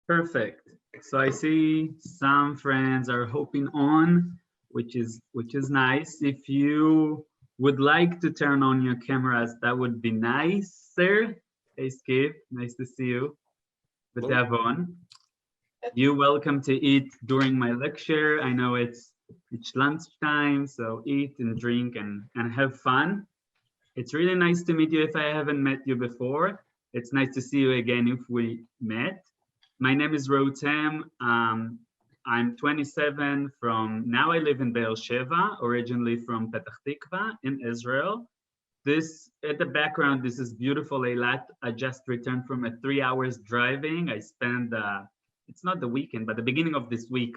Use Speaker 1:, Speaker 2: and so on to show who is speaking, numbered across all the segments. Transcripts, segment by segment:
Speaker 1: Perfect. So I see some friends are hopping on, which is nice. If you would like to turn on your cameras, that would be nice, sir. Hey, Skip, nice to see you. B'tavon. You're welcome to eat during my lecture. I know it's lunchtime, so eat and drink and have fun. It's really nice to meet you if I haven't met you before. It's nice to see you again if we met. My name is Rotem. I'm 27 now I live in Be'er Sheva, originally from Petach Tikvah in Israel. At the background, this is beautiful Eilat. I just returned from a 3 hours driving. I spent, it's not the weekend, but the beginning of this week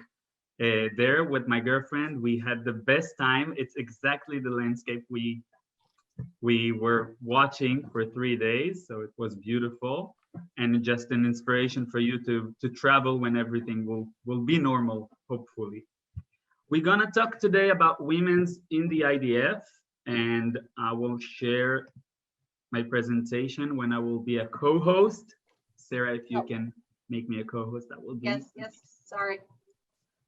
Speaker 1: there with my girlfriend. We had the best time. It's exactly the landscape we were watching for 3 days. So it was beautiful. And just an inspiration for you to travel when everything will be normal, hopefully. We're gonna talk today about women's in the IDF, and I will share my presentation when I will be a co-host. Sarah, if you can make me a co-host, that will be.
Speaker 2: Yes, sorry.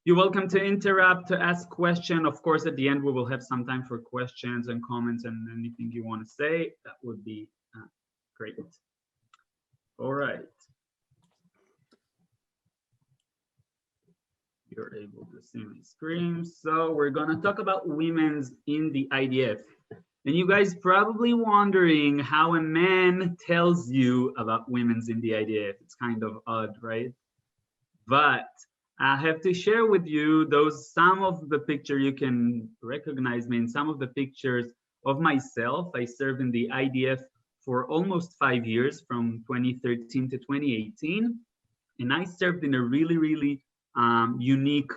Speaker 1: You're welcome to interrupt, to ask questions. Of course, at the end, we will have some time for questions and comments and anything you want to say. That would be great. All right. You're able to see my screen. So we're gonna talk about women's in the IDF. And you guys probably wondering how a man tells you about women's in the IDF. It's kind of odd, right? But I have to share with you some of the picture you can recognize me in some of the pictures of myself. I served in the IDF for almost 5 years, from 2013 to 2018. And I served in a really unique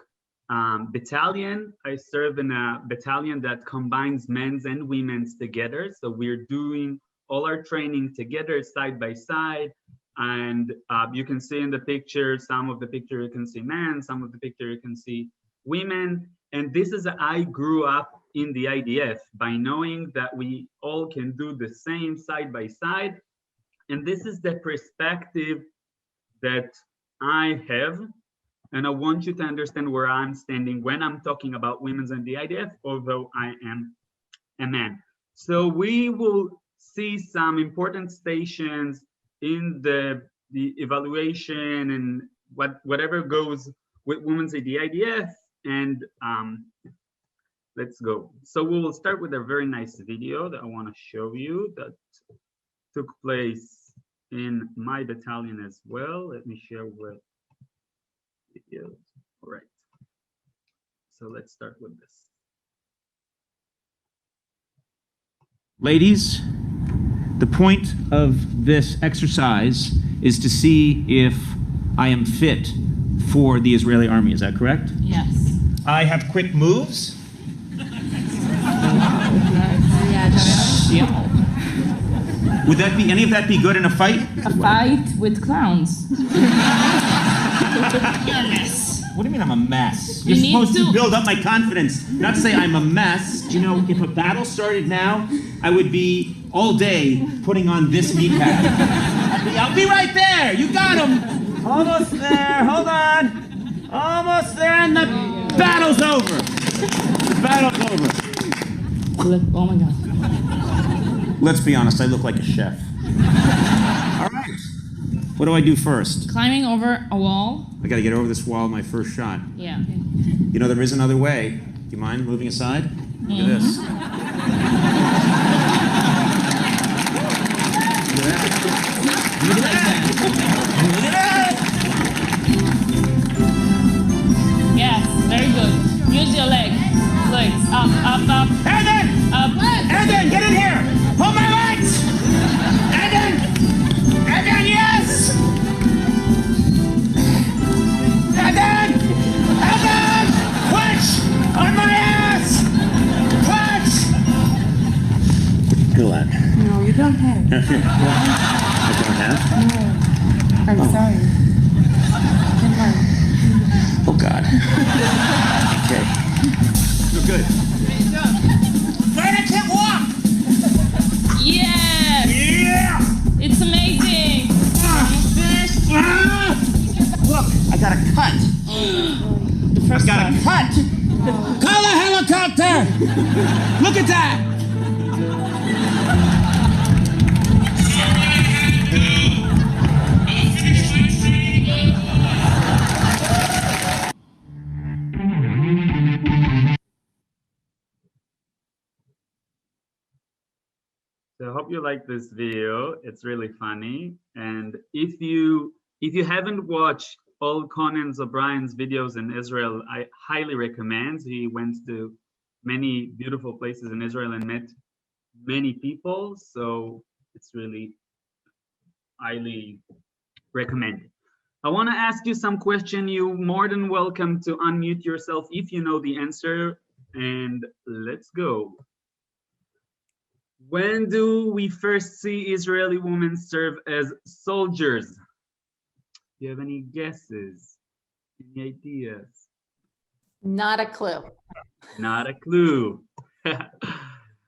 Speaker 1: battalion. I serve in a battalion that combines men's and women's together. So we're doing all our training together, side by side. And you can see in the picture, some of the picture you can see men, some of the picture you can see women. And this is, I grew up in the IDF by knowing that we all can do the same side by side. And this is the perspective that I have. And I want you to understand where I'm standing when I'm talking about women's in the IDF, although I am a man. So we will see some important stations in the evaluation and whatever goes with women's in the IDF. And let's go. So we will start with a very nice video that I want to show you that took place in my battalion as well. Let me share with videos. All right. So let's start with this.
Speaker 3: Ladies, the point of this exercise is to see if I am fit for the Israeli army. Is that correct?
Speaker 4: Yes.
Speaker 3: I have quick moves.
Speaker 4: Yeah.
Speaker 3: Would any of that be good in a fight?
Speaker 4: A fight with clowns. You're a mess.
Speaker 3: What do you mean I'm a mess?
Speaker 4: You
Speaker 3: You're
Speaker 4: need
Speaker 3: supposed to
Speaker 4: to
Speaker 3: build up my confidence, not say I'm a mess. You know, if a battle started now, I would be all day putting on this knee pad. I'll be right there. You got him. Almost there. Hold on. Almost there, and the battle's over. The battle's over.
Speaker 4: Oh my God.
Speaker 3: Let's be honest, I look like a chef. All right. What do I do first?
Speaker 4: Climbing over a wall.
Speaker 3: I gotta get over this wall, my first shot.
Speaker 4: Yeah.
Speaker 3: You know, there is another way. Do you mind moving aside? Look at this. Look at that. Look at that.
Speaker 4: Yes, very good. Use your leg. Legs. Up, up, up.
Speaker 3: And then!
Speaker 4: Up.
Speaker 3: And then, get in here! Hold my legs! And then, yes! And then, twitch on my ass! Twitch! Go on.
Speaker 5: No, you don't have.
Speaker 3: I don't have?
Speaker 5: No. I'm sorry. Come on.
Speaker 3: Oh, God. Okay. You're good. Wait, I can't walk!
Speaker 4: Yes!
Speaker 3: Yeah!
Speaker 4: It's amazing!
Speaker 3: Look, I got a cut.
Speaker 4: The first
Speaker 3: Got
Speaker 4: one.
Speaker 3: a cut. Call a helicopter. Look at that.
Speaker 1: So I hope you like this video. It's really funny. And if you haven't watched all Conan O'Brien's videos in Israel, I highly recommend. He went to many beautiful places in Israel and met many people. So it's really highly recommended. I want to ask you some question. You're more than welcome to unmute yourself if you know the answer. And let's go. When do we first see Israeli women serve as soldiers? Do you have any guesses? Any ideas?
Speaker 2: Not a clue.
Speaker 1: Not a clue.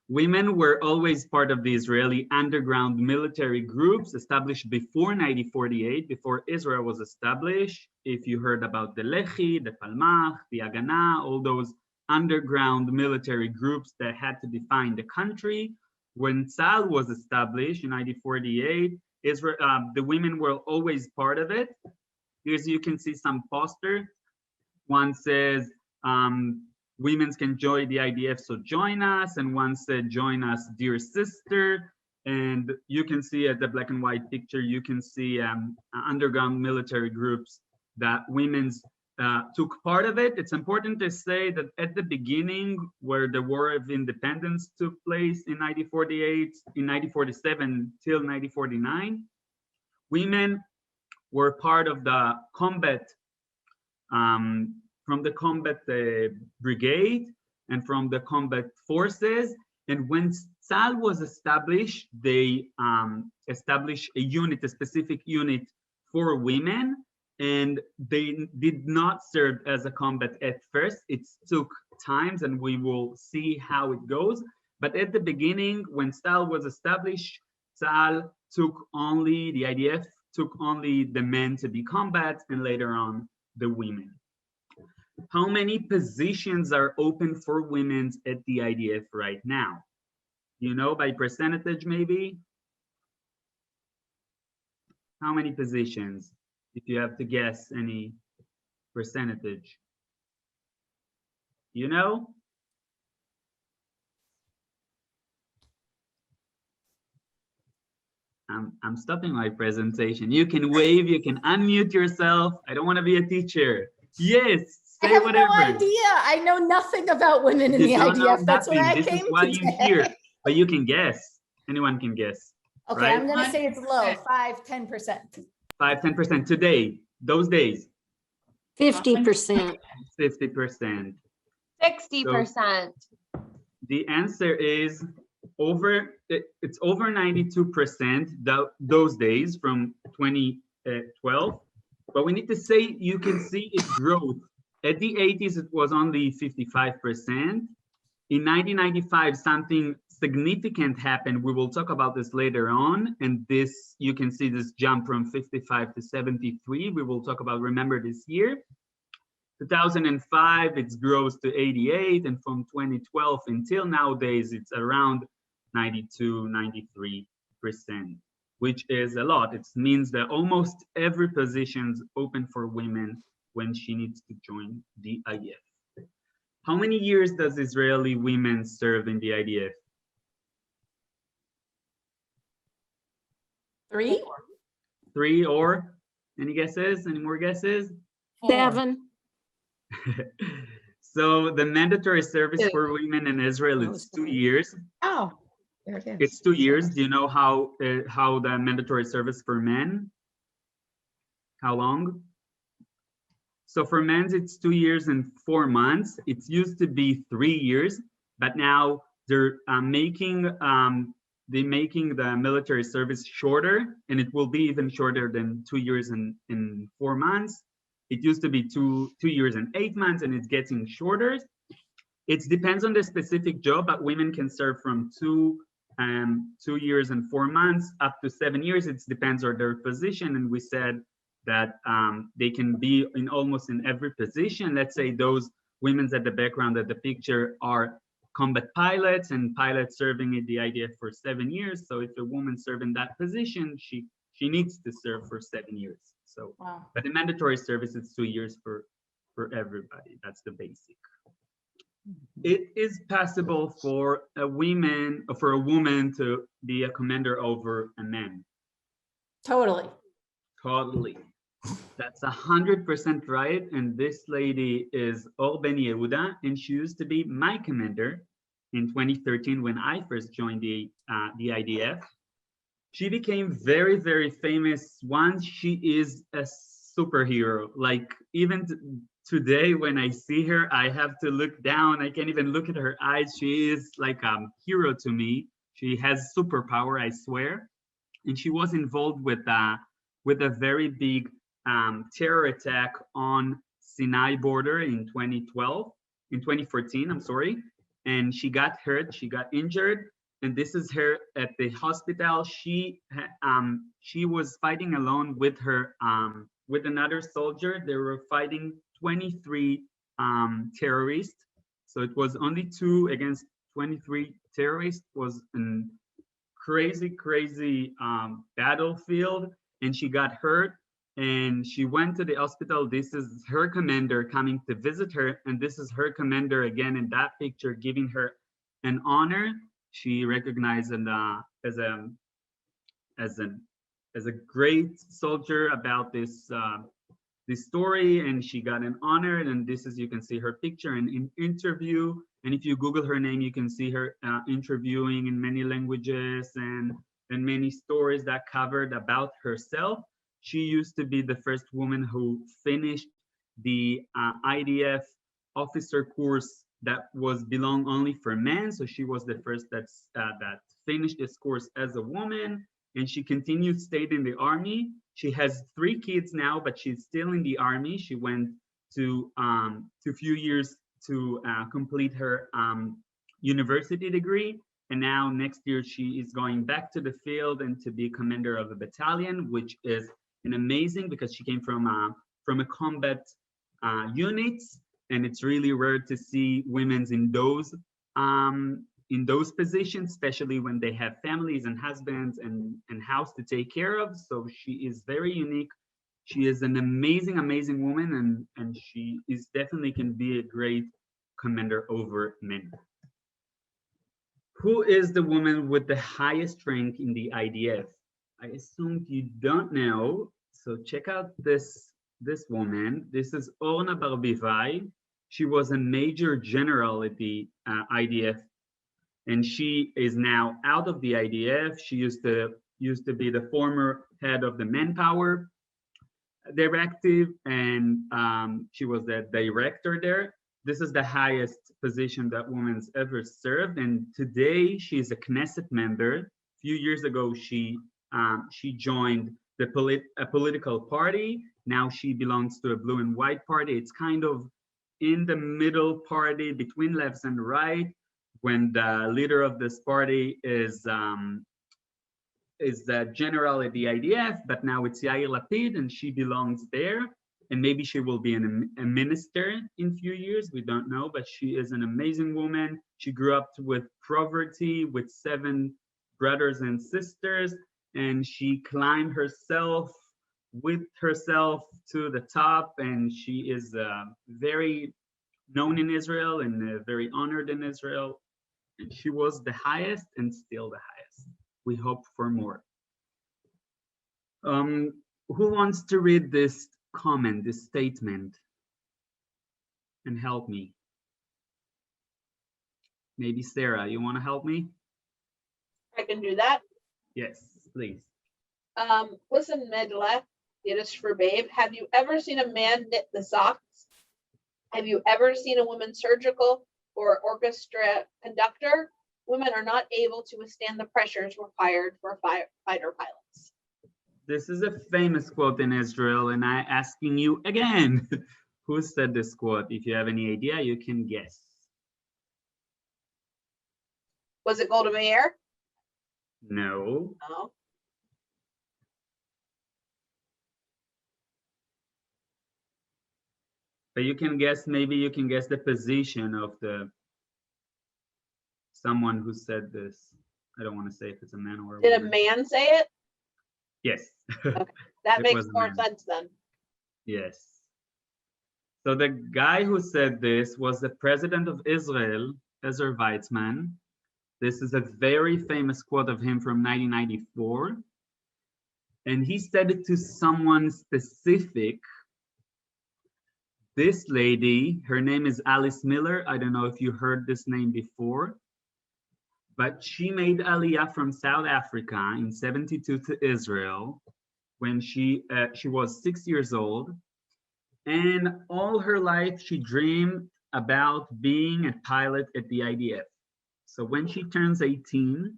Speaker 1: Women were always part of the Israeli underground military groups established before 1948, before Israel was established. If you heard about the Lehi, the Palmach, the Haganah, all those underground military groups that had to define the country. When Tzahal was established in 1948, the women were always part of it. Here you can see some posters. One says, women can join the IDF, so join us. And one said, join us, dear sister. And you can see at the black and white picture, you can see underground military groups that women's took part of it. It's important to say that at the beginning, where the War of Independence took place in 1948, in 1947 till 1949, women were part of the combat, from the combat brigade and from the combat forces. And when Tzahal was established, they established a unit, a specific unit for women. And they did not serve as a combat at first. It took times, and we will see how it goes. But at the beginning, when Tzahal was established, Tzahal took only, the IDF took only the men to be combat, and later on, the women. How many positions are open for women at the IDF right now? You know, by percentage, maybe? How many positions? If you have to guess any percentage, you know? I'm stopping my presentation. You can wave, you can unmute yourself. I don't want to be a teacher. Yes, say
Speaker 2: I have
Speaker 1: whatever.
Speaker 2: no idea. I know nothing about women in the IDF. That's why I came
Speaker 1: This is why
Speaker 2: today.
Speaker 1: you're here. But you can guess. Anyone can guess.
Speaker 2: Okay,
Speaker 1: right?
Speaker 2: I'm going to say it's low, 5–10%.
Speaker 1: 5–10% today, those days.
Speaker 6: 50%.
Speaker 1: 50%.
Speaker 7: 60%.
Speaker 1: The answer is it's over 92% those days from 2012. But we need to say, you can see its growth. At the 80s, it was only 55%. In 1995, something significant happened. We will talk about this later on. And this, you can see this jump from 55 to 73. We will talk about, remember this year. 2005, it grows to 88. And from 2012 until nowadays, it's around 92–93%, which is a lot. It means that almost every position is open for women when she needs to join the IDF. How many years does Israeli women serve in the IDF?
Speaker 2: 3?
Speaker 1: 3 or any guesses? Any more guesses?
Speaker 6: 7.
Speaker 1: So the mandatory service for women in Israel is 2 years.
Speaker 2: Oh, there it is.
Speaker 1: It's 2 years. Do you know how the mandatory service for men? How long? So for men, it's 2 years and 4 months. It used to be 3 years, but now they're making the military service shorter, and it will be even shorter than 2 years and 4 months. It used to be 2 years and 8 months, and it's getting shorter. It depends on the specific job, but women can serve from 2 years and 4 months up to 7 years. It depends on their position, and we said that they can be in almost in every position. Let's say those women's at the background of the picture are combat pilots, and pilots serving in the IDF for 7 years. So if a woman serves in that position, she needs to serve for 7 years. So,
Speaker 2: Wow.
Speaker 1: but the mandatory service is 2 years for everybody. That's the basic. It is possible for a woman to be a commander over a man.
Speaker 2: Totally.
Speaker 1: Totally. That's 100% right. And this lady is Or Ben Yehuda, and she used to be my commander in 2013 when I first joined the IDF. She became very, very famous once she is a superhero. Like even today when I see her, I have to look down. I can't even look at her eyes. She is like a hero to me. She has superpower, I swear. And she was involved with a very big terror attack on Sinai border in 2014, I'm sorry. And she got hurt, she got injured. And this is her at the hospital. She was fighting alone with her, with another soldier. They were fighting 23 terrorists. So it was only 2 against 23 terrorists. It was a crazy battlefield, and she got hurt. And she went to the hospital. This is her commander coming to visit her. And this is her commander again in that picture, giving her an honor. She recognized as a great soldier about this story, and she got an honor. And this is, you can see her picture and in interview. And if you Google her name, you can see her interviewing in many languages and many stories that covered about herself. She used to be the first woman who finished the IDF officer course that was belong only for men. So she was the first that finished this course as a woman, and she continued stayed in the army. She has 3 kids now, but she's still in the army. She went to a few years to complete her university degree. And now next year she is going back to the field and to be commander of a battalion, which is an amazing, because she came from a combat units. And it's really rare to see women in those positions, especially when they have families and husbands and house to take care of. So she is very unique. She is an amazing woman, and she is definitely can be a great commander over men. Who is the woman with the highest rank in the IDF? I assume you don't know, so check out this woman. This is Orna Barbivai. She was a major general at the IDF, and she is now out of the IDF. She used to be the former head of the manpower directive, and she was the director there. This is the highest position that woman's ever served, and today she is a Knesset member. A few years ago, she joined a political party. Now she belongs to a blue and white party. It's kind of in the middle party between left and right, when the leader of this party is the general at the IDF, but now it's Yair Lapid, and she belongs there. And maybe she will be a minister in a few years. We don't know, but she is an amazing woman. She grew up with poverty, with 7 brothers and sisters, and she climbed herself to the top. And she is very known in Israel and very honored in Israel. And she was the highest and still the highest. We hope for more. Who wants to read this comment, this statement, and help me? Maybe Sarah, you want to help me?
Speaker 8: I can do that.
Speaker 1: Yes, please.
Speaker 8: Listen, Medla, Yiddish for babe. Have you ever seen a man knit the socks? Have you ever seen a woman surgical or orchestra conductor? Women are not able to withstand the pressures required for fighter pilots.
Speaker 1: This is a famous quote in Israel, and I'm asking you again, who said this quote? If you have any idea, you can guess.
Speaker 8: Was it Golda Meir?
Speaker 1: No.
Speaker 8: No.
Speaker 1: But you can guess, maybe you can guess the position of someone who said this. I don't want to say if it's a man or a
Speaker 8: Did a
Speaker 1: woman.
Speaker 8: man say it?
Speaker 1: Yes.
Speaker 8: That
Speaker 1: It
Speaker 8: makes
Speaker 1: was a
Speaker 8: more
Speaker 1: man.
Speaker 8: sense then.
Speaker 1: Yes. So the guy who said this was the president of Israel, Ezer Weizmann. This is a very famous quote of him from 1994. And he said it to someone specific. This lady, her name is Alice Miller. I don't know if you heard this name before, but she made Aliyah from South Africa in '72 to Israel when she was 6 years old. And all her life, she dreamed about being a pilot at the IDF. So when she turns 18,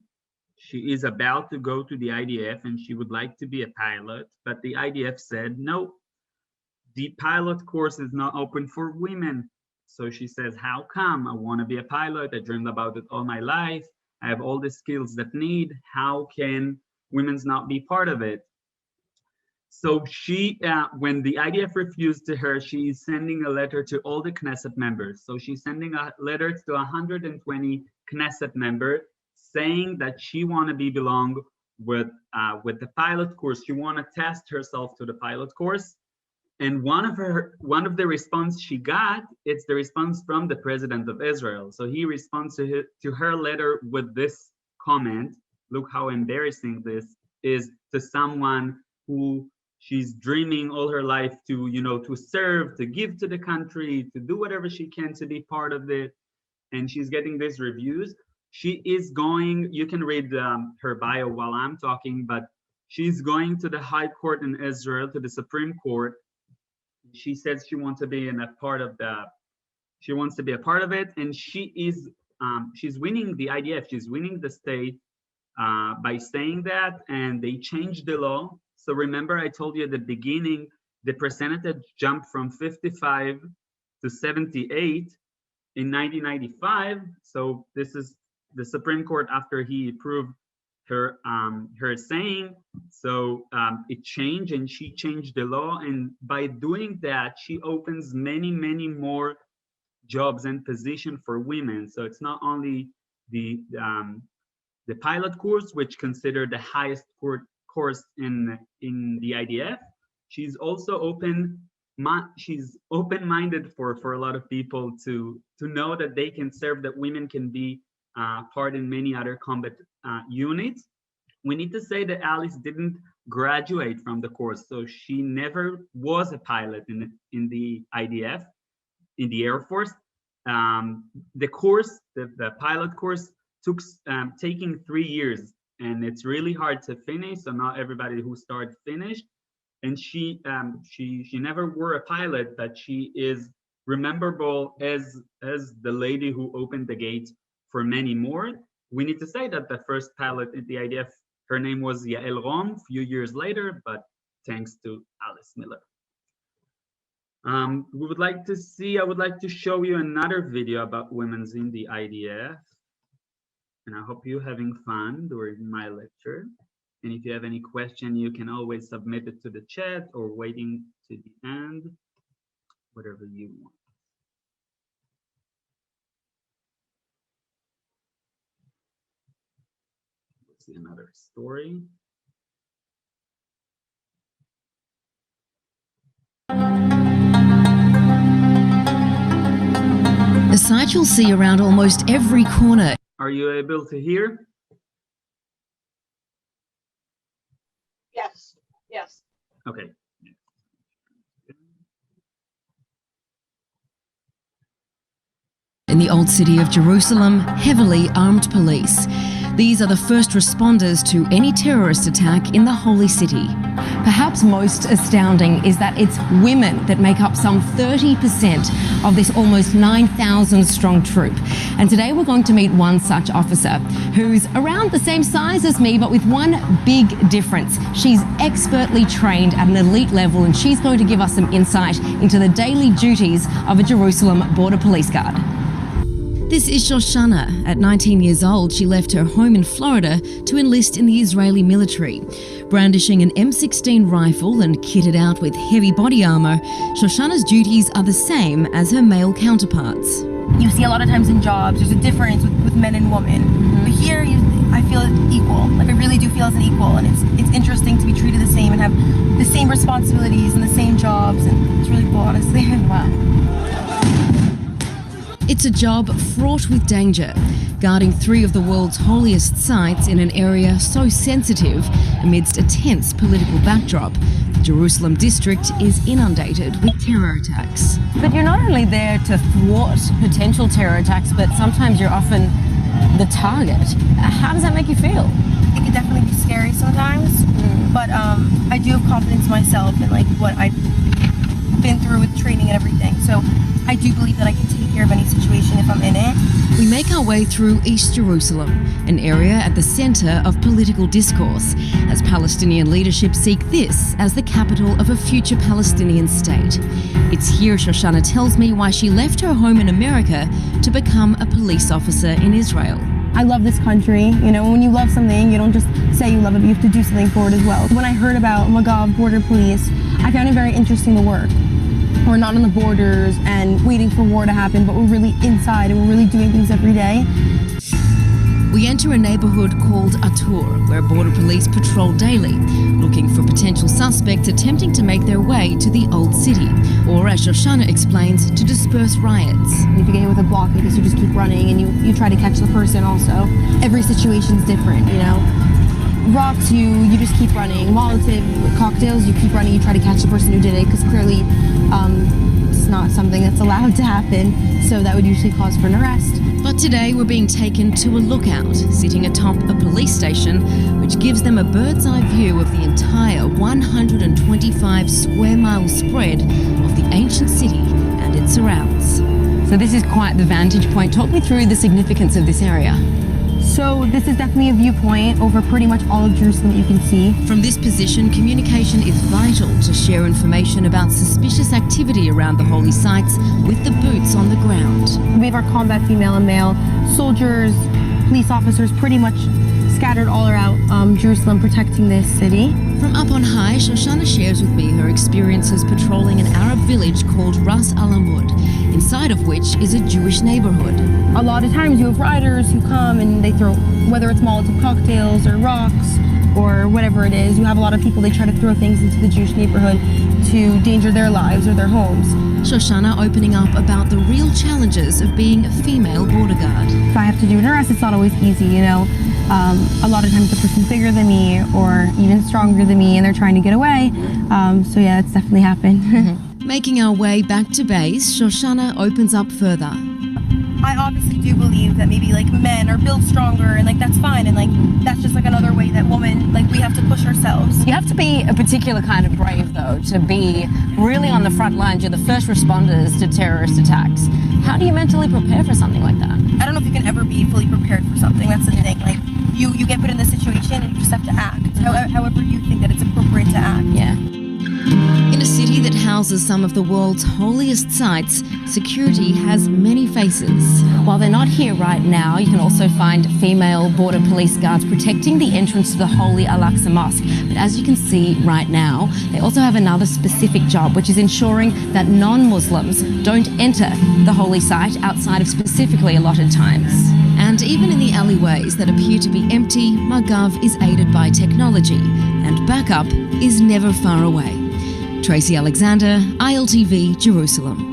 Speaker 1: she is about to go to the IDF and she would like to be a pilot, but the IDF said, no, the pilot course is not open for women. So she says, how come? I want to be a pilot. I dreamed about it all my life. I have all the skills that need. How can women not be part of it? So she, when the IDF refused to her, she's sending a letter to all the Knesset members. So she's sending a letter to 120 Knesset members saying that she want to belong with the pilot course. She want to test herself to the pilot course. And one of the response she got, it's the response from the president of Israel. So he responds to her letter with this comment. Look how embarrassing this is to someone who she's dreaming all her life to, to serve, to give to the country, to do whatever she can to be part of it. And she's getting these reviews. She is going, you can read her bio while I'm talking, but she's going to the High Court in Israel, to the Supreme Court. She says she wants to be she wants to be a part of it, and she is, she's winning the IDF, she's winning the state by saying that, and they changed the law. So remember, I told you at the beginning, the percentage jumped from 55 to 78 in 1995. So this is the Supreme Court after he approved her saying. So it changed, and she changed the law. And by doing that, she opens many, many more jobs and positions for women. So it's not only the pilot course, which considered the highest course in the IDF. She's also open-minded for a lot of people to know that they can serve, that women can be part in many other combat units. We need to say that Alice didn't graduate from the course, so she never was a pilot in the IDF, in the Air Force. The course, the pilot course, took taking 3 years, and it's really hard to finish. So not everybody who started finished. And she never were a pilot, but she is rememberable as the lady who opened the gates for many more. We need to say that the first pilot in the IDF, her name was Yael Rom, a few years later, but thanks to Alice Miller. I would like to show you another video about women's in the IDF. And I hope you're having fun during my lecture. And if you have any question, you can always submit it to the chat or waiting to the end, whatever you want. Let's see another story.
Speaker 9: A sight you'll see around almost every corner.
Speaker 1: Are you able to hear?
Speaker 8: Yes, yes.
Speaker 1: Okay.
Speaker 9: In the old city of Jerusalem, heavily armed police. These are the first responders to any terrorist attack in the holy city. Perhaps most astounding is that it's women that make up some 30% of this almost 9,000 strong troop. And today we're going to meet one such officer who's around the same size as me, but with one big difference. She's expertly trained at an elite level, and she's going to give us some insight into the daily duties of a Jerusalem border police guard. This is Shoshana. At 19 years old, she left her home in Florida to enlist in the Israeli military. Brandishing an M16 rifle and kitted out with heavy body armor, Shoshana's duties are the same as her male counterparts.
Speaker 10: You see a lot of times in jobs, there's a difference with men and women. But here, I feel equal. Like I really do feel as an equal, and it's interesting to be treated the same and have the same responsibilities and the same jobs, and it's really cool, honestly. Wow.
Speaker 9: It's a job fraught with danger, guarding 3 of the world's holiest sites in an area so sensitive amidst a tense political backdrop. The Jerusalem district is inundated with terror attacks.
Speaker 11: But you're not only there to thwart potential terror attacks, but sometimes you're often the target. How does that make you feel?
Speaker 10: It can definitely be scary sometimes, but I do have confidence in myself and like what I've been through with training and everything. So I do believe that I can take care of any situation if I'm in it.
Speaker 9: We make our way through East Jerusalem, an area at the center of political discourse, as Palestinian leadership seek this as the capital of a future Palestinian state. It's here Shoshana tells me why she left her home in America to become a police officer in Israel.
Speaker 10: I love this country. You know, when you love something, you don't just say you love it, but you have to do something for it as well. When I heard about Magav Border Police, I found it very interesting to work. We're not on the borders and waiting for war to happen, but we're really inside and we're really doing things every day.
Speaker 9: We enter a neighborhood called Atur, where border police patrol daily, looking for potential suspects attempting to make their way to the old city, or as Shoshana explains, to disperse riots.
Speaker 10: If you get hit with a block, I guess you just keep running and you try to catch the person also. Every situation's different, you know. Rocks, you just keep running. Molotov cocktails, you keep running, you try to catch the person who did it, because clearly it's not something that's allowed to happen, so that would usually cause for an arrest.
Speaker 9: But today we're being taken to a lookout, sitting atop a police station, which gives them a bird's eye view of the entire 125 square mile spread of the ancient city and its surrounds.
Speaker 11: So this is quite the vantage point. Talk me through the significance of this area.
Speaker 10: So this is definitely a viewpoint over pretty much all of Jerusalem that you can see.
Speaker 9: From this position, communication is vital to share information about suspicious activity around the holy sites with the boots on the ground.
Speaker 10: We have our combat female and male soldiers, police officers pretty much scattered all around Jerusalem protecting this city.
Speaker 9: From up on high, Shoshana shares with me her experiences patrolling an Arab village called Ras Al Amud, inside of which is a Jewish neighborhood.
Speaker 10: A lot of times you have riders who come and they throw, whether it's Molotov cocktails or rocks or whatever it is, you have a lot of people, they try to throw things into the Jewish neighborhood to endanger their lives or their homes.
Speaker 9: Shoshana opening up about the real challenges of being a female border guard.
Speaker 10: If I have to do an arrest, it's not always easy, you know. A lot of times the person's bigger than me or even stronger than me and they're trying to get away. So yeah, it's definitely happened.
Speaker 9: Making our way back to base, Shoshana opens up further.
Speaker 10: I obviously do believe that maybe like men are built stronger and like that's fine and like that's just like another way that women, like we have to push ourselves.
Speaker 11: You have to be a particular kind of brave though to be really on the front lines. You're the first responders to terrorist attacks. How do you mentally prepare for something like that?
Speaker 10: I don't know if you can ever be fully prepared for something. That's the thing. Like you get put in this situation and you just have to act however you think that it's appropriate to act.
Speaker 11: Yeah.
Speaker 9: In a city that houses some of the world's holiest sites, security has many faces.
Speaker 11: While they're not here right now, you can also find female border police guards protecting the entrance to the Holy Al-Aqsa Mosque. But as you can see right now, they also have another specific job, which is ensuring that non-Muslims don't enter the holy site outside of specifically allotted times.
Speaker 9: And even in the alleyways that appear to be empty, Magav is aided by technology, and backup is never far away. Tracy Alexander, ILTV, Jerusalem.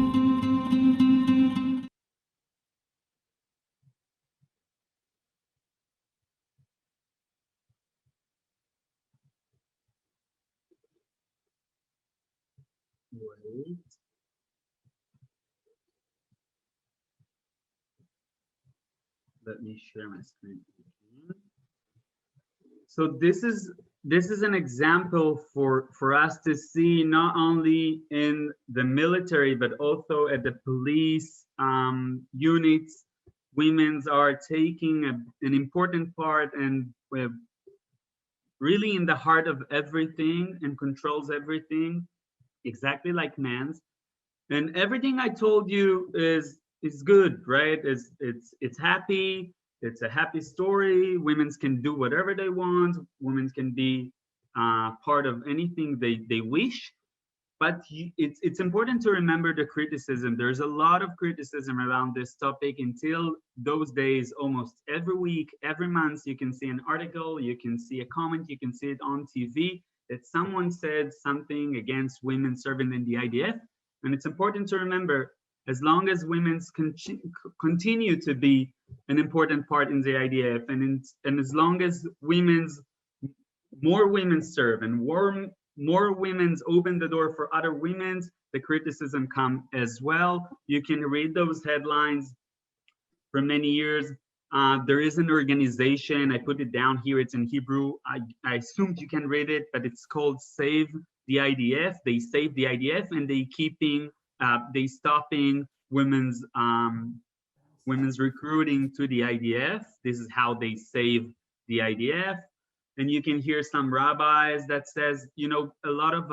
Speaker 1: Wait. Let me share my screen. So this is an example for us to see not only in the military but also at the police units. Women are taking an important part and really in the heart of everything and controls everything, exactly like men's. And everything I told you is is good, right? It's happy. It's a happy story. Women can do whatever they want. Women can be part of anything they wish. But it's important to remember the criticism. There's a lot of criticism around this topic. Until those days, almost every week, every month, you can see an article, you can see a comment, you can see it on TV that someone said something against women serving in the IDF. And it's important to remember, as long as women continue to be an important part in the IDF, and as long as more women serve and more women's open the door for other women's, the criticism come as well. You can read those headlines for many years. There is an organization, I put it down here, it's in Hebrew. I assumed you can read it, but it's called Save the IDF. They save the IDF, and they stopping women's recruiting to the IDF. This is how they save the IDF. And you can hear some rabbis that says, a lot of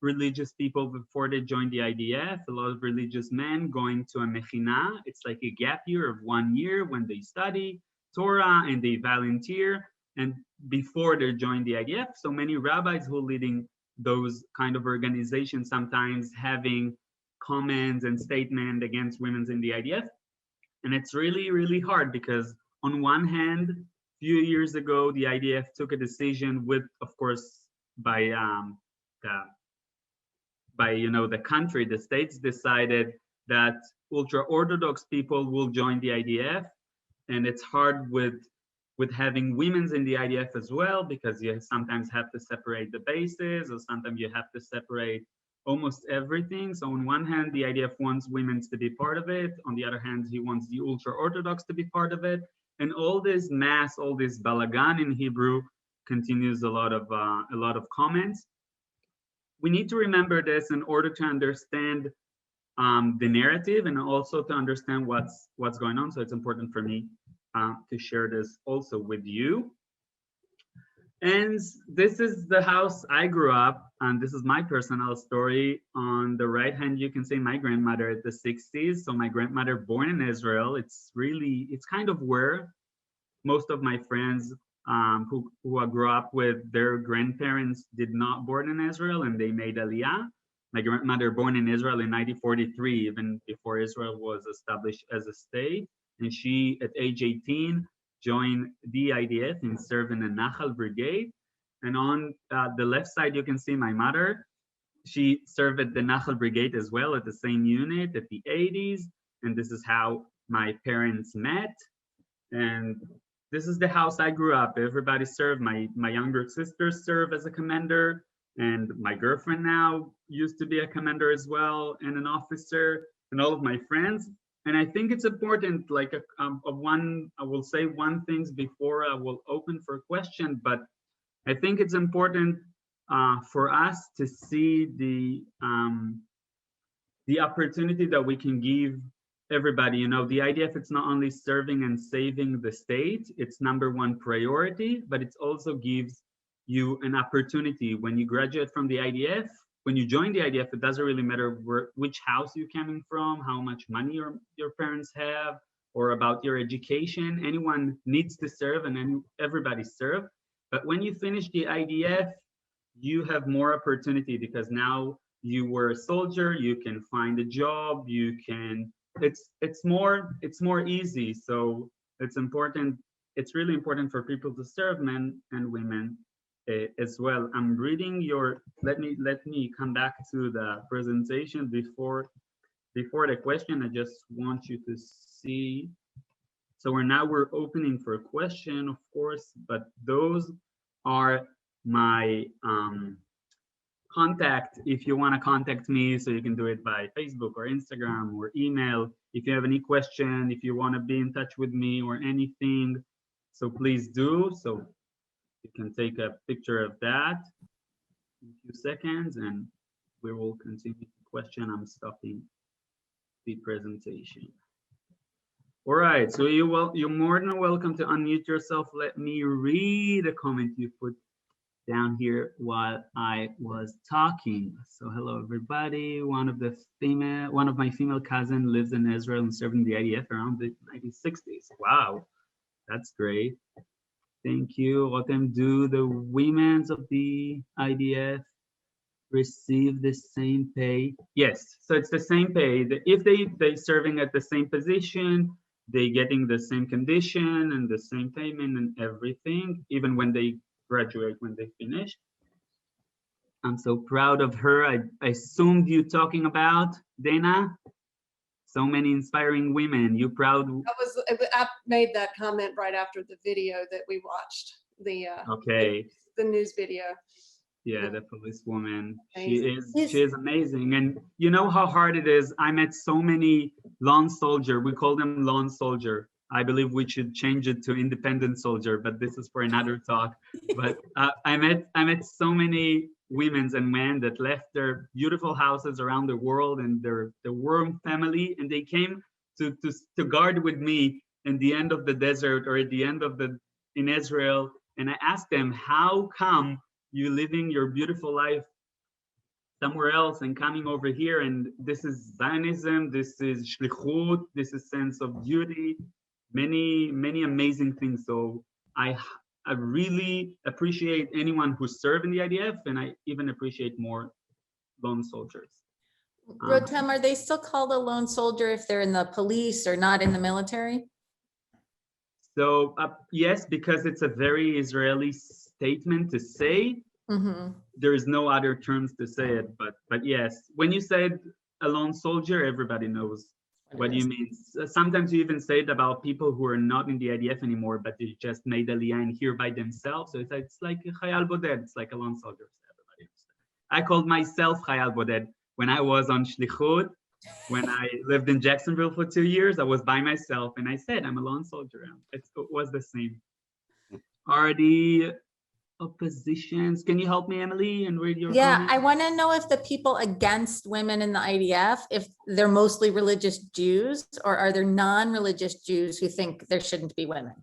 Speaker 1: religious people before they joined the IDF, a lot of religious men going to a mechina. It's like a gap year of 1 year when they study Torah and they volunteer, and before they join the IDF. So many rabbis who are leading those kind of organizations, sometimes having comments and statements against women in the IDF. And it's really, really hard because on one hand, few years ago, the IDF took a decision with, of course, by the country, the states decided that ultra-Orthodox people will join the IDF, and it's hard with having women's in the IDF as well, because you sometimes have to separate the bases, or sometimes you have to separate almost everything. So on one hand, the IDF wants women to be part of it. On the other hand, he wants the ultra-Orthodox to be part of it. And all this mass, all this balagan in Hebrew continues a lot of comments. We need to remember this in order to understand the narrative and also to understand what's going on. So it's important for me to share this also with you. And this is the house I grew up, and this is my personal story. On the right hand, you can see my grandmother at the 60s. So my grandmother born in Israel. It's kind of where most of my friends who I grew up with, their grandparents did not born in Israel and they made Aliyah. My grandmother born in Israel in 1943, even before Israel was established as a state. And she, at age 18, joined the IDF and served in the Nachal Brigade. And on the left side, you can see my mother. She served at the Nachal Brigade as well, at the same unit, at the 80s. And this is how my parents met. And this is the house I grew up. Everybody served. My younger sister served as a commander. And my girlfriend now used to be a commander as well, and an officer, and all of my friends. And I think it's important, like I will say one thing before I will open for a question, but I think it's important for us to see the opportunity that we can give everybody. The IDF, it's not only serving and saving the state, it's #1 priority, but it also gives you an opportunity. When you graduate from the IDF, when you join the IDF, it doesn't really matter which house you're coming from, how much money your parents have, or about your education. Anyone needs to serve, and everybody serve. But when you finish the IDF, you have more opportunity, because now you were a soldier, you can find a job, you can, it's more easy. So it's important, it's really important for people to serve, men and women as well. I'm reading your, let me come back to the presentation before the question. I just want you to see. So we're opening for a question, of course, but those are my contact if you want to contact me. So you can do it by Facebook or Instagram or email. If you have any question, if you want to be in touch with me or anything, so please do. So you can take a picture of that in a few seconds, and we will continue the question. I'm stopping the presentation. All right, so you're more than welcome to unmute yourself. Let me read a comment you put down here while I was talking. So hello everybody. One of my female cousin lives in Israel and served in the IDF around the 1960s. Wow, that's great. Thank you. Rotem, do the women's of the IDF receive the same pay? Yes, so it's the same pay. If they serving at the same position, they getting the same condition and the same payment and everything, even when they graduate, when they finish. I'm so proud of her. I assumed you talking about Dana. So many inspiring women. You proud?
Speaker 2: I made that comment right after the video that we watched. The news video.
Speaker 1: Yeah, the policewoman.
Speaker 2: Amazing.
Speaker 1: She is amazing. And you know how hard it is. I met so many lone soldier. We call them lone soldier. I believe we should change it to independent soldier, but this is for another talk. But I met so many women and men that left their beautiful houses around the world and their warm family, and they came to guard with me in the end of the desert or at the end of in Israel. And I asked them, how come you living your beautiful life somewhere else and coming over here? And this is Zionism, this is shlichut, this is sense of duty, many amazing things. So I really appreciate anyone who served in the IDF, and I even appreciate more lone soldiers.
Speaker 2: Rotem, are they still called a lone soldier if they're in the police or not in the military?
Speaker 1: So yes, because it's a very Israeli statement to say.
Speaker 2: Mm-hmm.
Speaker 1: There is no other terms to say it, but yes, when you said a lone soldier, everybody knows what you mean. Sometimes you even say it about people who are not in the IDF anymore, but they just made Aliyah and here by themselves. So it's like a Chayal Boded, it's like a lone soldier. Everybody. I called myself Chayal Boded when I was on Shlichut. When I lived in Jacksonville for 2 years, I was by myself and I said, I'm a lone soldier. It was the same. Are the oppositions, can you help me, Emily, and read your comments?
Speaker 2: I want to know if the people against women in the IDF, if they're mostly religious Jews, or are there non-religious Jews who think there shouldn't be women?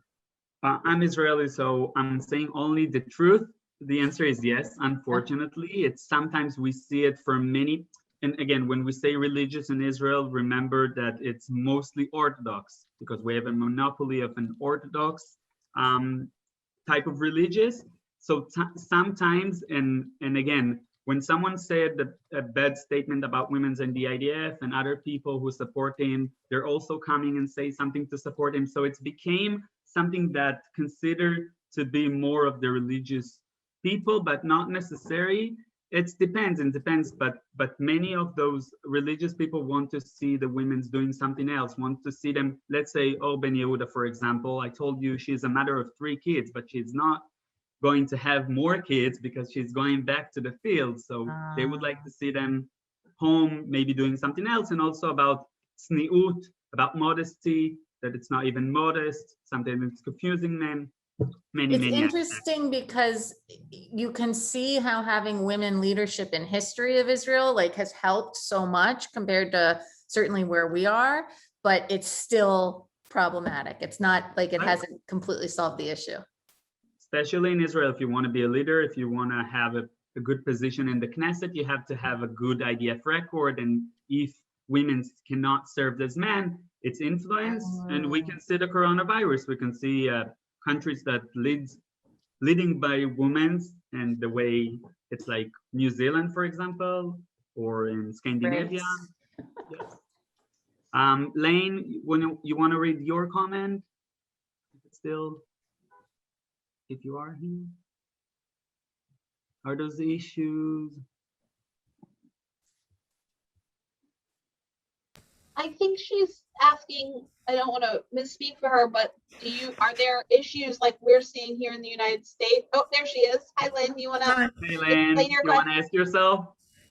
Speaker 1: I'm Israeli, so I'm saying only the truth. The answer is yes. Unfortunately, it's sometimes we see it for many. And again, when we say religious in Israel, remember that it's mostly Orthodox, because we have a monopoly of an Orthodox type of religious. So sometimes, and again, when someone said a bad statement about women's in the IDF and other people who support him, they're also coming and say something to support him. So it's became something that considered to be more of the religious people, but not necessary. It depends, but many of those religious people want to see the women's doing something else, want to see them, let's say, Ben Yehuda, for example. I told you she's a mother of 3 kids, but she's not going to have more kids because she's going back to the field. So they would like to see them home, maybe doing something else. And also about tzniut, about modesty, that it's not even modest. Sometimes it's confusing men. It's
Speaker 2: interesting because you can see how having women leadership in history of Israel has helped so much compared to certainly where we are, but it's still problematic. It's not like it hasn't completely solved the issue.
Speaker 1: Especially in Israel, if you want to be a leader, if you want to have a good position in the Knesset, you have to have a good IDF record. And if women cannot serve as men, it's influence. And we can see the coronavirus. We can see countries that leading by women, and the way it's like New Zealand, for example, or in Scandinavia. Yes. Lane, when you want to read your comment, if you are here, are those the issues?
Speaker 8: I think she's asking, I don't want to misspeak for her, but are there issues like we're seeing here in the United States? Oh, there she is. Hi, Lynn. You want to
Speaker 1: explain your question? You want to ask yourself?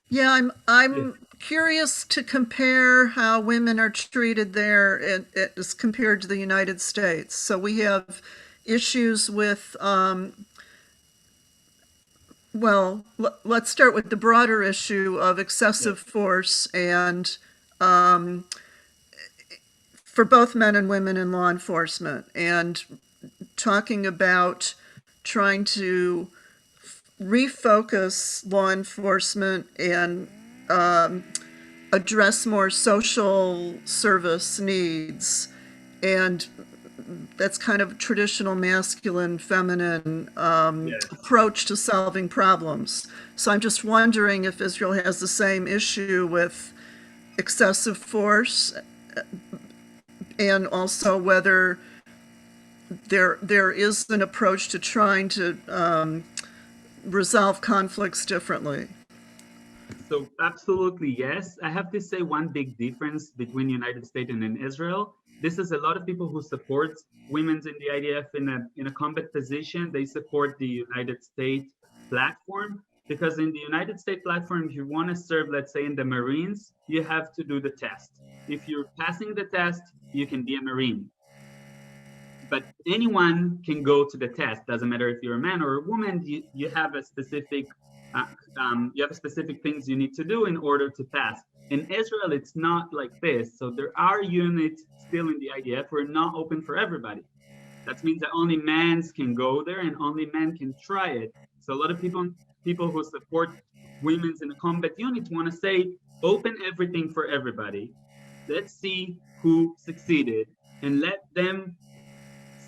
Speaker 12: Yeah, I'm curious to compare how women are treated there as compared to the United States. So we have issues with, well, let's start with the broader issue of excessive force and for both men and women in law enforcement, and talking about trying to refocus law enforcement and address more social service needs. And that's kind of traditional masculine, feminine approach to solving problems. So I'm just wondering if Israel has the same issue with excessive force, and also whether there is an approach to trying to resolve conflicts differently.
Speaker 1: So absolutely yes. I have to say one big difference between United States and in Israel. This is a lot of people who support women's in the IDF in a combat position. They support the United States platform, because in the United States platform, if you want to serve, let's say in the Marines, you have to do the test. If you're passing the test, you can be a Marine. But anyone can go to the test. Doesn't matter if you're a man or a woman. You have a specific things you need to do in order to pass. In Israel, it's not like this. So there are units still in the IDF who are not open for everybody. That means that only men can go there and only men can try it. So a lot of people who support women's in the combat unit want to say, open everything for everybody. Let's see who succeeded and let them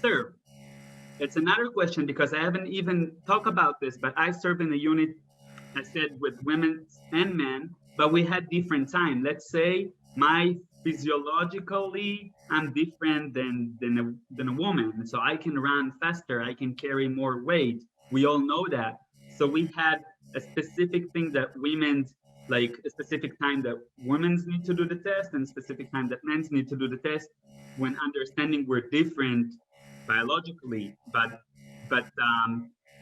Speaker 1: serve. It's another question, because I haven't even talked about this, but I served in a unit, I said, with women and men, but we had different time. Let's say my physiologically, I'm different than a woman. So I can run faster, I can carry more weight. We all know that. So we had a specific thing that women's, like a specific time that women's need to do the test and specific time that men's need to do the test, when understanding we're different biologically, but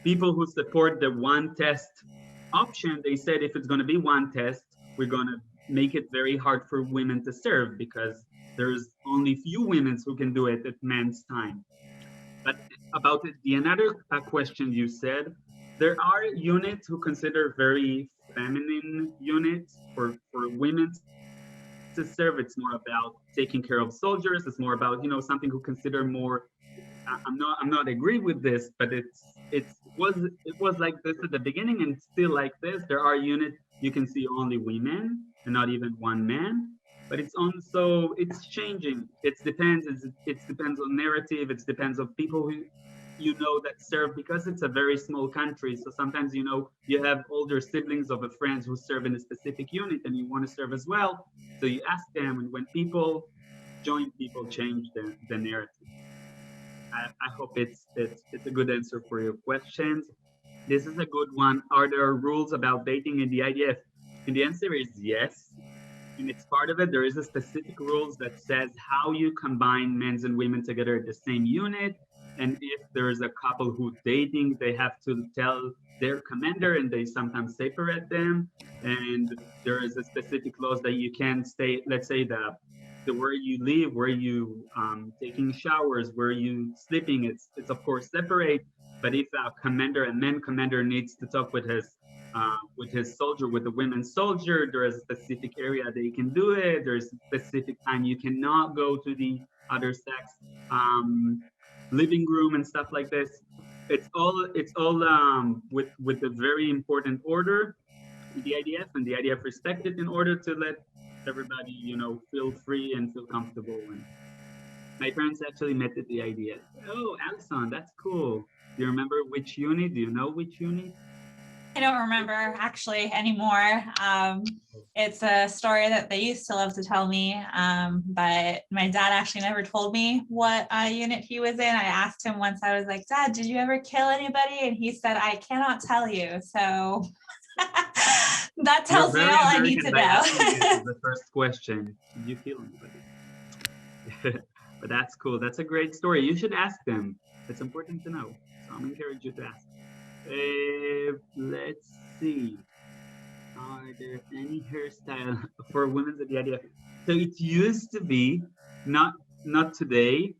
Speaker 1: people who support the one test option, they said if it's going to be one test, we're going to make it very hard for women to serve, because there's only few women who can do it at men's time. But about the another question you said, there are units who consider very feminine units for women to serve. It's more about taking care of soldiers. It's more about, something who consider more. I'm not agree with this, but it was like this at the beginning and still like this. There are units you can see only women and not even one man, but it's changing. It depends on narrative. It depends on people who that serve, because it's a very small country. So sometimes you have older siblings of a friend who serve in a specific unit and you want to serve as well. So you ask them, and when people join, people change the narrative. I hope it's a good answer for your questions. This is a good one. Are there rules about dating in the IDF? And the answer is yes. And it's part of it. There is a specific rules that says how you combine men and women together at the same unit. And if there's a couple who's dating, they have to tell their commander, and they sometimes separate them. And there is a specific laws that you can't stay, let's say the where you live, where you taking showers, where you sleeping, it's of course separate. But if a man commander needs to talk with his soldier, with the women soldier, there is a specific area they can do it. There's a specific time you cannot go to the other sex living room and stuff like this. It's all with a very important order in the IDF, and the IDF respect it in order to let everybody feel free and feel comfortable. And my parents actually met at the IDF. Oh, Alison, that's cool. Do you remember which unit? Do you know which unit?
Speaker 13: I don't remember actually anymore. It's a story that they used to love to tell me, but my dad actually never told me what unit he was in. I asked him once, I was like, Dad, did you ever kill anybody? And he said, I cannot tell you. So that tells me all I need to know.
Speaker 1: The first question, did you kill anybody? But that's cool. That's a great story. You should ask them. It's important to know. So I'm encouraged you to ask. Let's see. Are there any hairstyle for women at the IDF? So it used to be, not today,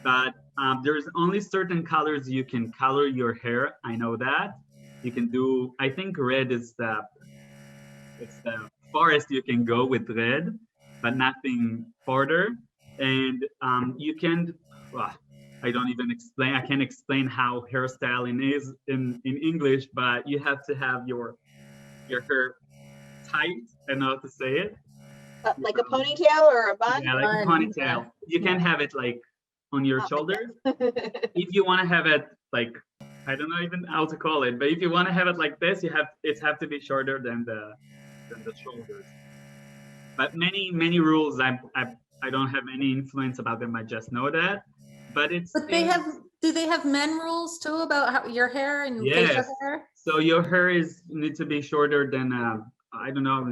Speaker 1: but there's only certain colors you can color your hair. I know that. You can do, I think red is the farthest you can go with red, but nothing farther. And you can, I don't even explain. I can't explain how hairstyling is in English, but you have to have your hair tight. I know how to say it.
Speaker 8: Like a ponytail or a bun?
Speaker 1: Yeah, like a ponytail. You can have it like on your shoulders. If you want to have it like, I don't know even how to call it, but if you want to have it like this, it have to be shorter than the shoulders. But many rules, I don't have any influence about them. I just know that. But it's.
Speaker 2: But do they have men rules too about how your hair and facial hair?
Speaker 1: So your hair needs to be shorter than I don't know,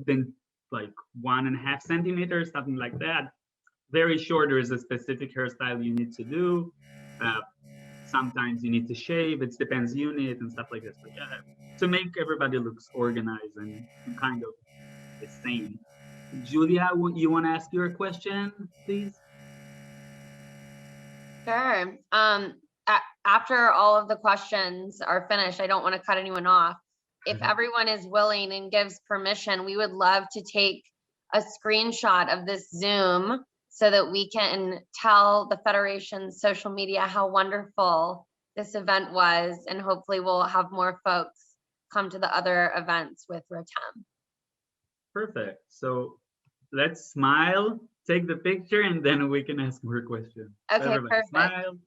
Speaker 1: than like 1.5 centimeters, something like that. Very short. There is a specific hairstyle you need to do. Sometimes you need to shave. It depends unit and stuff like this. But yeah, to make everybody looks organized and kind of the same. Julia, you want to ask your question, please?
Speaker 7: Sure. After all of the questions are finished, I don't want to cut anyone off. If everyone is willing and gives permission, we would love to take a screenshot of this Zoom so that we can tell the Federation's social media how wonderful this event was, and hopefully we'll have more folks come to the other events with Rotem.
Speaker 1: Perfect. So let's smile, take the picture, and then we can ask more questions.
Speaker 7: Okay,
Speaker 1: everybody
Speaker 7: perfect.
Speaker 1: Smile.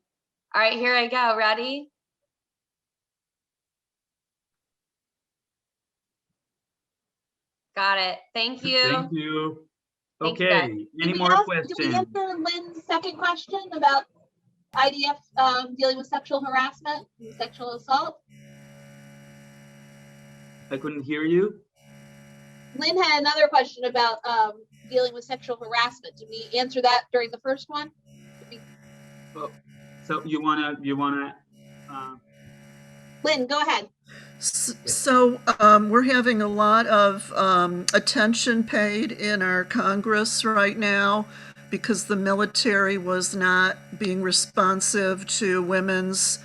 Speaker 7: All right, here I go. Ready? Got it. Thank you.
Speaker 1: Thank you.
Speaker 7: Thanks,
Speaker 1: Okay,
Speaker 7: guys.
Speaker 1: any
Speaker 8: Did
Speaker 1: more
Speaker 8: Did we
Speaker 1: questions?
Speaker 8: answer Lynn's second question about IDF dealing with sexual harassment and sexual assault?
Speaker 1: I couldn't hear you.
Speaker 8: Lynn had another question about dealing with sexual harassment. Did we answer that during the first one?
Speaker 1: Oh, so you wanna
Speaker 8: Lynn, go ahead.
Speaker 12: So we're having a lot of attention paid in our Congress right now because the military was not being responsive to women's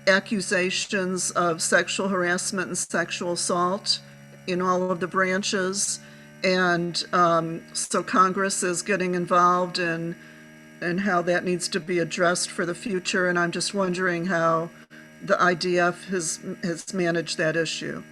Speaker 12: accusations of sexual harassment and sexual assault in all of the branches. And so Congress is getting involved in how that needs to be addressed for the future. And I'm just wondering how the IDF has managed that issue.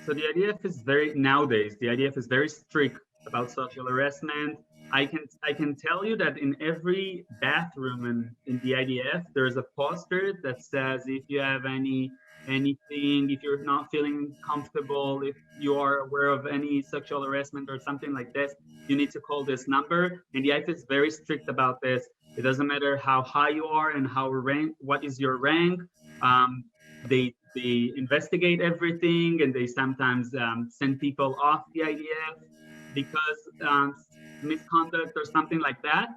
Speaker 1: So the IDF is nowadays the IDF is very strict about sexual harassment. I can tell you that in every bathroom in the IDF there's a poster that says if you have anything, if you're not feeling comfortable, if you are aware of any sexual harassment or something like this, you need to call this number. And the IDF is very strict about this. It doesn't matter how high you are and what is your rank. They investigate everything, and they sometimes send people off the IDF because misconduct or something like that.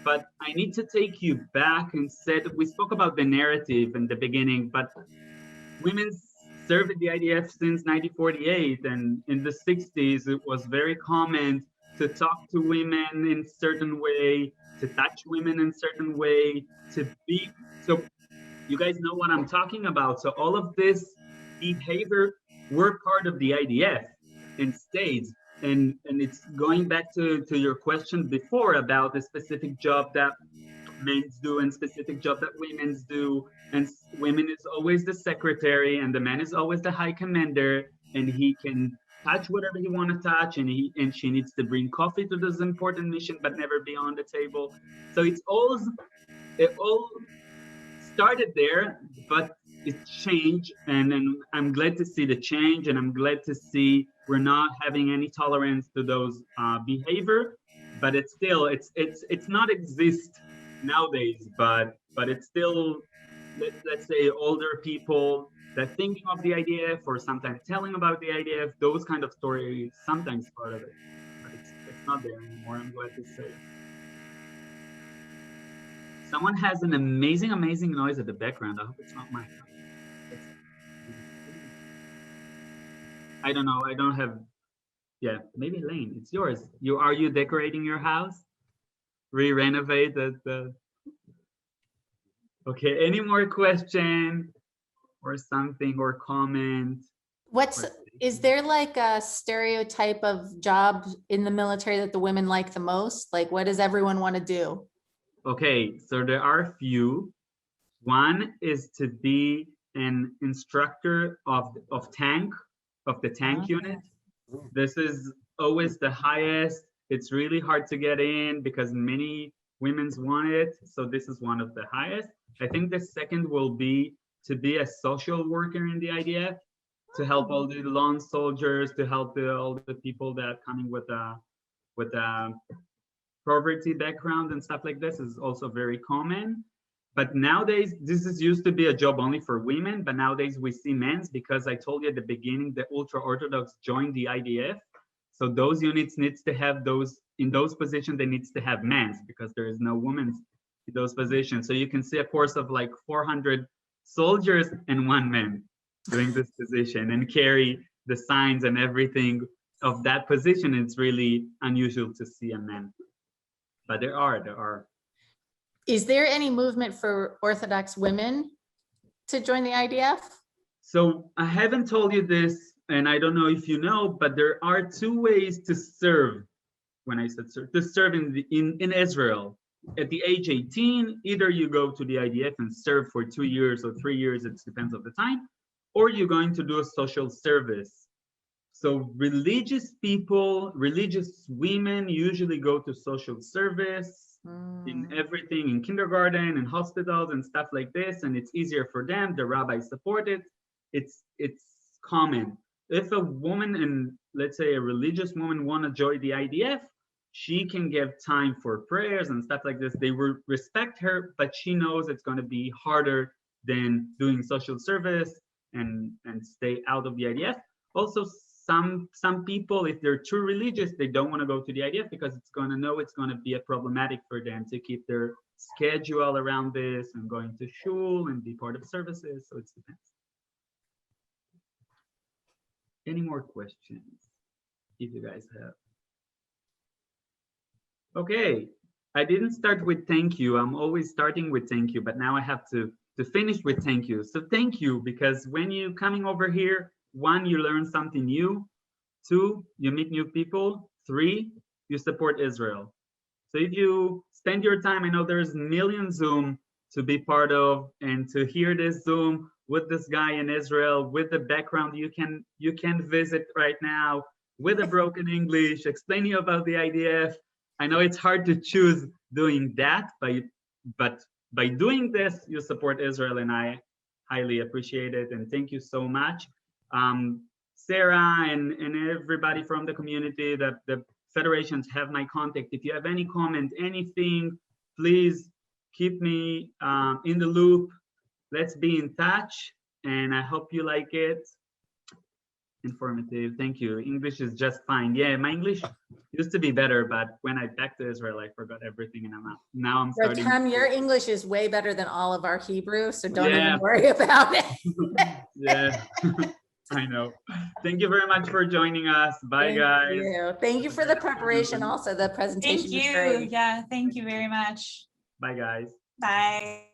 Speaker 1: But I need to take you back and we spoke about the narrative in the beginning, but women served in the IDF since 1948, and in the 60s it was very common to talk to women in a certain way, to touch women in a certain way, to be so. You guys know what I'm talking about. So all of this behavior were part of the IDF and stayed. And it's going back to your question before about the specific job that men do and specific job that women do. And women is always the secretary and the man is always the high commander, and he can touch whatever he want to touch, and she needs to bring coffee to this important mission but never be on the table. So it all started there, but it changed, and I'm glad to see the change, and I'm glad to see we're not having any tolerance to those behavior. But it's still it's not exist nowadays, but it's still, let's say, older people that thinking of the IDF or sometimes telling about the IDF, those kind of stories sometimes part of it, but it's not there anymore. I'm glad to say. Someone has an amazing noise at the background. I hope it's not mine. I don't know. I don't have. Yeah, maybe Lane. It's yours. Are you decorating your house? Renovate the. Okay. Any more question or something or comment?
Speaker 2: Is there like a stereotype of job in the military that the women like the most? Like, what does everyone want to do?
Speaker 1: Okay, so there are a few. One is to be an instructor of the tank unit. This is always the highest. It's really hard to get in because many women's want it. So this is one of the highest. I think the second will be to be a social worker in the IDF, to help all the lone soldiers, to help all the people that are coming with a poverty background and stuff like this is also very common. But nowadays, this is used to be a job only for women, but nowadays we see men's, because I told you at the beginning, the ultra-Orthodox joined the IDF. So those units needs to have those, in those positions, they needs to have men's, because there is no women's in those positions. So you can see a course of like 400 soldiers and 1 man doing this position and carry the signs and everything of that position. It's really unusual to see a man, but there are.
Speaker 2: Is there any movement for Orthodox women to join the IDF?
Speaker 1: So I haven't told you this, and I don't know if you know, but there are 2 ways to serve. When I said serve, to serve in Israel. At the age 18, either you go to the IDF and serve for 2 years or 3 years, it depends on the time, or you're going to do a social service. So religious people, religious women usually go to social service in everything, in kindergarten and hospitals and stuff like this, and it's easier for them. The rabbis support it. It's common. If a woman, and let's say a religious woman, want to join the IDF, she can give time for prayers and stuff like this. They will respect her, but she knows it's going to be harder than doing social service and stay out of the IDF. Also, some people, if they're too religious, they don't want to go to the IDF because it's going to be a problematic for them to keep their schedule around this and going to shul and be part of services. So it depends. Any more questions, if you guys have? Okay, I didn't start with thank you. I'm always starting with thank you, but now I have to finish with thank you. So thank you, because when you're coming over here, 1, you learn something new. 2, you meet new people. 3, you support Israel. So if you spend your time, I know there's millions Zoom to be part of, and to hear this Zoom with this guy in Israel, with the background you can visit right now, with a broken English, explaining about the IDF. I know it's hard to choose doing that, but by doing this, you support Israel, and I highly appreciate it, and thank you so much. Sarah and everybody from the community, the federations have my contact. If you have any comment, anything, please keep me in the loop. Let's be in touch, and I hope you like it. Informative, thank you. English is just fine. Yeah, my English used to be better, but when I back to Israel, I forgot everything, and now I'm starting.
Speaker 2: Rotem, your English is way better than all of our Hebrew, so don't even worry about it.
Speaker 1: Yeah. I know. Thank you very much for joining us. Bye, guys.
Speaker 2: Thank you for the preparation. Also, the presentation.
Speaker 13: Thank you. Yeah, thank you very much.
Speaker 1: Bye, guys.
Speaker 13: Bye.